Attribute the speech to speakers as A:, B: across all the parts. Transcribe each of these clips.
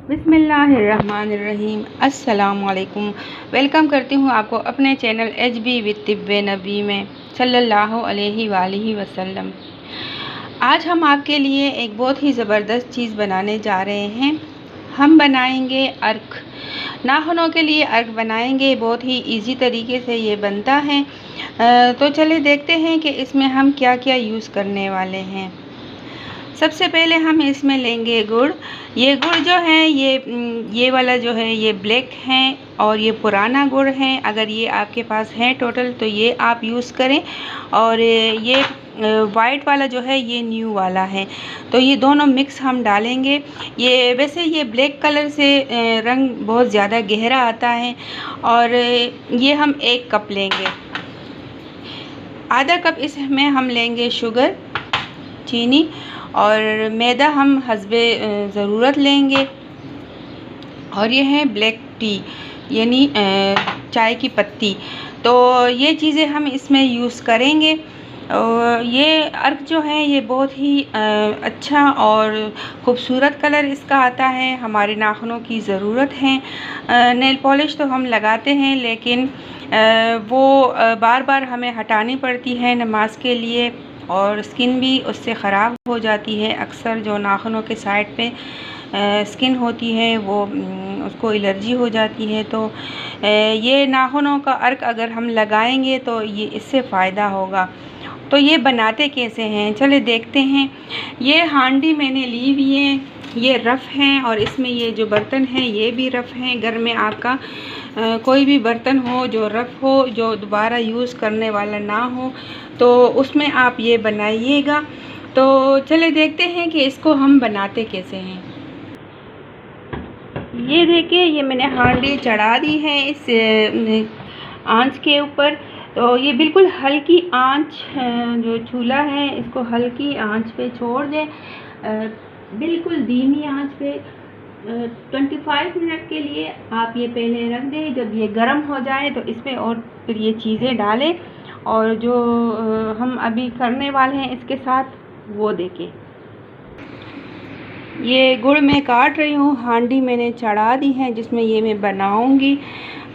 A: बिस्मिल्लाहिर्रहमानिर्रहीम। अस्सलामुअलैकुम। वेलकम करती हूँ आपको अपने चैनल HB विद तिब्बे नबी में सल्लल्लाहु अलैहि वालिहि वसल्लम। आज हम आपके लिए एक बहुत ही ज़बरदस्त चीज़ बनाने जा रहे हैं। हम बनाएंगे अर्क। नाखूनों के लिए अर्क बनाएंगे। बहुत ही इजी तरीके से ये बनता है। तो चलिए देखते हैं कि इसमें हम क्या क्या यूज़ करने वाले हैं। सबसे पहले हम इसमें लेंगे गुड़। ये गुड़ जो है ये वाला जो है ये ब्लैक है और ये पुराना गुड़ है। अगर ये आपके पास है टोटल तो ये आप यूज़ करें, और ये वाइट वाला जो है ये न्यू वाला है। तो ये दोनों मिक्स हम डालेंगे। ये वैसे ये ब्लैक कलर से रंग बहुत ज़्यादा गहरा आता है। और ये हम 1 कप लेंगे। आधा कप इसमें हम लेंगे शुगर, चीनी, और मैदा हम हस्बे ज़रूरत लेंगे। और ये है ब्लैक टी यानी चाय की पत्ती। तो ये चीज़ें हम इसमें यूज़ करेंगे। और ये अर्क जो है ये बहुत ही अच्छा और ख़ूबसूरत कलर इसका आता है। हमारे नाखूनों की ज़रूरत है। नेल पॉलिश तो हम लगाते हैं, लेकिन वो बार बार हमें हटानी पड़ती है नमाज के लिए, और स्किन भी उससे ख़राब हो जाती है। अक्सर जो नाखूनों के साइड पे स्किन होती है वो उसको एलर्जी हो जाती है। तो ये नाखूनों का अर्क अगर हम लगाएंगे तो ये इससे फ़ायदा होगा। तो ये बनाते कैसे हैं चले देखते हैं। ये हांडी मैंने ली हुई है, ये रफ़ हैं, और इसमें ये जो बर्तन हैं ये भी रफ़ हैं। घर में आपका कोई भी बर्तन हो जो रफ़ हो, जो दोबारा यूज़ करने वाला ना हो, तो उसमें आप ये बनाइएगा। तो चले देखते हैं कि इसको हम बनाते कैसे हैं। ये देखिए, ये मैंने हांडी चढ़ा दी है इस आंच के ऊपर। तो ये बिल्कुल हल्की आंच, जो चूल्हा है इसको हल्की आंच पे छोड़ दें, बिल्कुल धीमी आंच पे 25 मिनट के लिए आप ये पहले रख दें। जब ये गर्म हो जाए तो इसमें और फिर ये चीज़ें डालें, और जो हम अभी करने वाले हैं इसके साथ वो देखें। ये गुड़ मैं काट रही हूँ, हांडी मैंने चढ़ा दी है जिसमें ये मैं बनाऊँगी।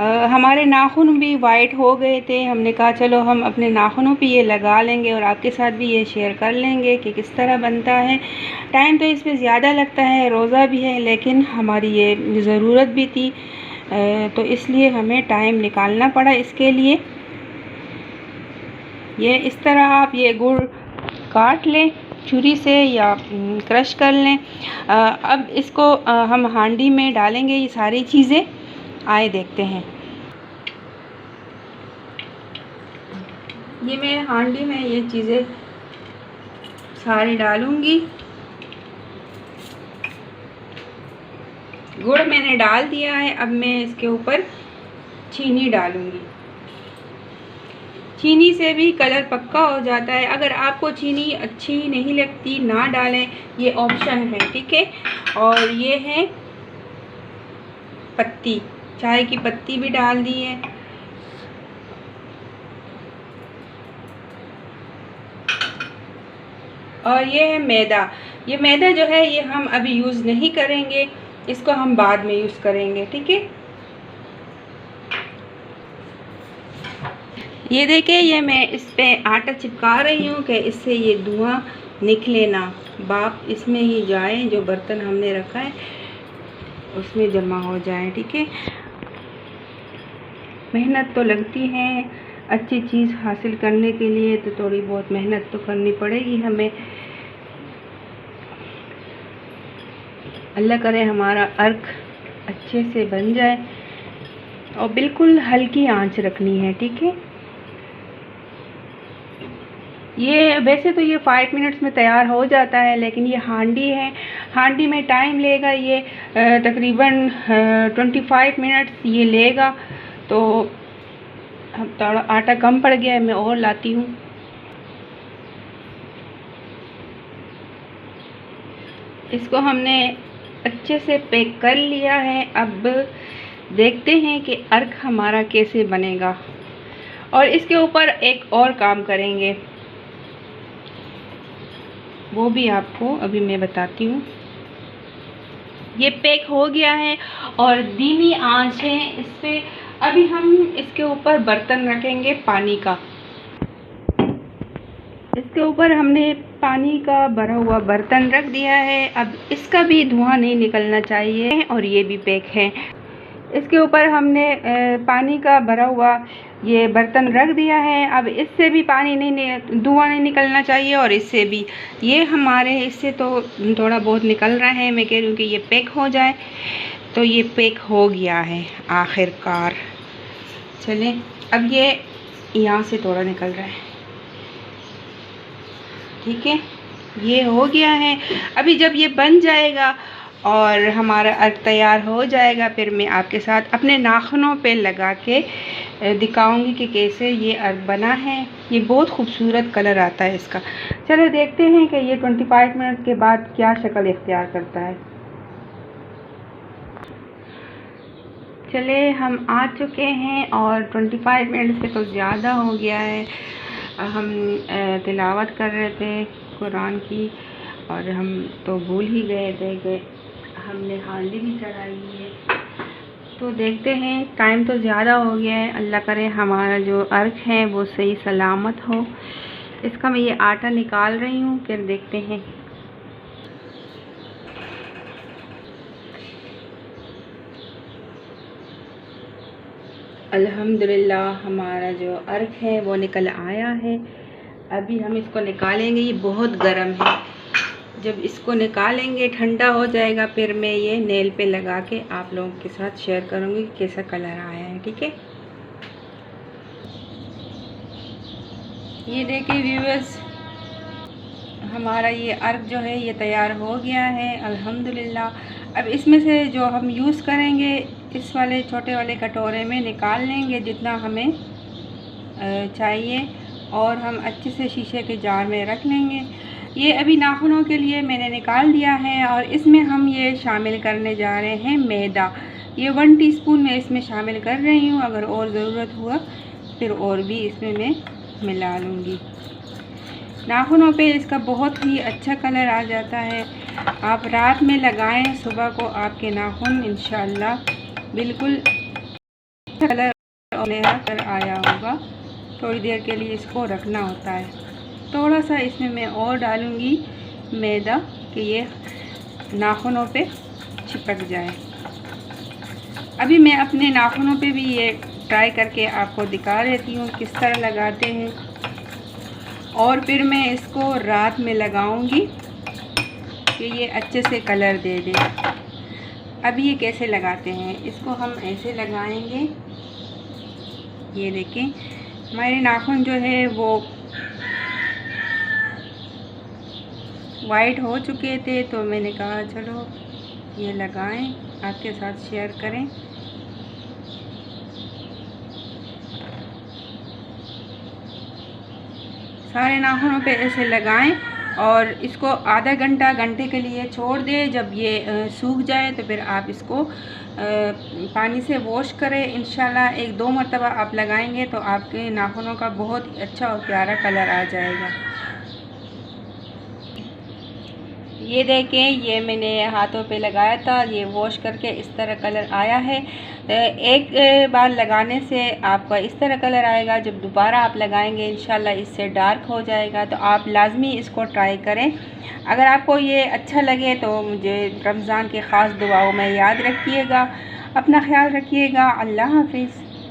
A: हमारे नाखून भी वाइट हो गए थे, हमने कहा चलो हम अपने नाखूनों पे ये लगा लेंगे और आपके साथ भी ये शेयर कर लेंगे कि किस तरह बनता है। टाइम तो इसमें ज़्यादा लगता है, रोज़ा भी है, लेकिन हमारी ये ज़रूरत भी थी, तो इसलिए हमें टाइम निकालना पड़ा इसके लिए। ये इस तरह आप ये गुड़ काट लें छुरी से या क्रश कर लें। अब इसको हम हांडी में डालेंगे। ये सारी चीज़ें आए देखते हैं। ये मैं हांडी में ये चीज़ें सारी डालूंगी। गुड़ मैंने डाल दिया है। अब मैं इसके ऊपर चीनी डालूंगी। चीनी से भी कलर पक्का हो जाता है। अगर आपको चीनी अच्छी नहीं लगती ना डालें, ये ऑप्शन है, ठीक है। और ये है पत्ती, चाय की पत्ती भी डाल दी है। और ये है मैदा। ये मैदा जो है ये हम अभी यूज़ नहीं करेंगे, इसको हम बाद में यूज़ करेंगे, ठीक है। ये देखिए, ये मैं इस पे आटा चिपका रही हूँ कि इससे ये धुआं निकले ना, भाप इसमें ही जाए, जो बर्तन हमने रखा है उसमें जमा हो जाए, ठीक है। मेहनत तो लगती है अच्छी चीज़ हासिल करने के लिए, तो थोड़ी बहुत मेहनत तो करनी पड़ेगी हमें। अल्लाह करे हमारा अर्क अच्छे से बन जाए, और बिल्कुल हल्की आंच रखनी है, ठीक है। ये वैसे तो ये 5 मिनट्स में तैयार हो जाता है, लेकिन ये हांडी है, हांडी में टाइम लेगा। ये तकरीबन 25 मिनट्स ये लेगा। तो अब थोड़ा आटा कम पड़ गया है, मैं और लाती हूँ। इसको हमने अच्छे से पैक कर लिया है। अब देखते हैं कि अर्क हमारा कैसे बनेगा, और इसके ऊपर एक और काम करेंगे, वो भी आपको अभी मैं बताती हूँ। ये पैक हो गया है और धीमी आंच है इस पे। अभी हम इसके ऊपर बर्तन रखेंगे पानी का। इसके ऊपर हमने पानी का भरा हुआ बर्तन रख दिया है। अब इसका भी धुआं नहीं निकलना चाहिए और ये भी पैक है। इसके ऊपर हमने पानी का भरा हुआ ये बर्तन रख दिया है। अब इससे भी पानी नहीं, धुआं नहीं निकलना चाहिए और इससे भी। ये हमारे इससे तो थोड़ा बहुत निकल रहा है। मैं कह रही हूँ कि ये पैक हो जाए। तो ये पैक हो गया है आखिरकार। चलें, अब ये यहाँ से थोड़ा निकल रहा है, ठीक है, ये हो गया है। अभी जब ये बन जाएगा और हमारा अर्क तैयार हो जाएगा, फिर मैं आपके साथ अपने नाखूनों पे लगा के दिखाऊंगी कि कैसे ये अर्क बना है। ये बहुत खूबसूरत कलर आता है इसका। चलो देखते हैं कि ये 25 मिनट के बाद क्या शक्ल इख्तियार करता है। चले, हम आ चुके हैं और 25 मिनट से तो ज़्यादा हो गया है। हम तिलावत कर रहे थे कुरान की और हम तो भूल ही गए थे कि हमने हांडी भी चढ़ाई है। तो देखते हैं, टाइम तो ज़्यादा हो गया है। अल्लाह करे हमारा जो अर्क है वो सही सलामत हो। इसका मैं ये आटा निकाल रही हूँ, फिर देखते हैं। अल्हम्दुलिल्लाह हमारा जो अर्क है वो निकल आया है। अभी हम इसको निकालेंगे। ये बहुत गर्म है। जब इसको निकालेंगे ठंडा हो जाएगा, फिर मैं ये नेल पे लगा के आप लोगों के साथ शेयर करूँगी कि कैसा कलर आया है, ठीक है। ये देखिए व्यूअर्स, हमारा ये अर्क जो है ये तैयार हो गया है अल्हम्दुलिल्लाह। अब इसमें से जो हम यूज़ करेंगे इस वाले छोटे वाले कटोरे में निकाल लेंगे जितना हमें चाहिए और हम अच्छे से शीशे के जार में रख लेंगे। ये अभी नाखूनों के लिए मैंने निकाल दिया है और इसमें हम ये शामिल करने जा रहे हैं मैदा। ये 1 टीस्पून मैं इसमें शामिल कर रही हूँ। अगर और ज़रूरत हुआ फिर और भी इसमें मैं मिला लूँगी। नाखूनों पे इसका बहुत ही अच्छा कलर आ जाता है। आप रात में लगाएं, सुबह को आपके नाखून इंशाल्लाह बिल्कुल कलर और नया कर आया होगा। थोड़ी देर के लिए इसको रखना होता है। थोड़ा सा इसमें मैं और डालूँगी मैदा कि ये नाखूनों पे चिपक जाए। अभी मैं अपने नाखूनों पे भी ये ट्राई करके आपको दिखा देती हूँ किस तरह लगाते हैं और फिर मैं इसको रात में लगाऊंगी कि ये अच्छे से कलर दे दे। अभी ये कैसे लगाते हैं, इसको हम ऐसे लगाएंगे। ये देखें हमारे नाखून जो है वो वाइट हो चुके थे, तो मैंने कहा चलो ये लगाएं, आपके साथ शेयर करें। सारे नाखूनों पे ऐसे लगाएं और इसको आधा घंटे के लिए छोड़ दें। जब ये सूख जाए तो फिर आप इसको पानी से वॉश करें। इंशाल्लाह 1-2 मरतबा आप लगाएंगे तो आपके नाखूनों का बहुत अच्छा और प्यारा कलर आ जाएगा। ये देखें, ये मैंने हाथों पे लगाया था, ये वॉश करके इस तरह कलर आया है। एक बार लगाने से आपका इस तरह कलर आएगा। जब दोबारा आप लगाएंगे इंशाल्लाह इससे डार्क हो जाएगा। तो आप लाजमी इसको ट्राई करें। अगर आपको ये अच्छा लगे तो मुझे रमज़ान की ख़ास दुआओं में याद रखिएगा। अपना ख्याल रखिएगा। अल्लाह हाफिज़।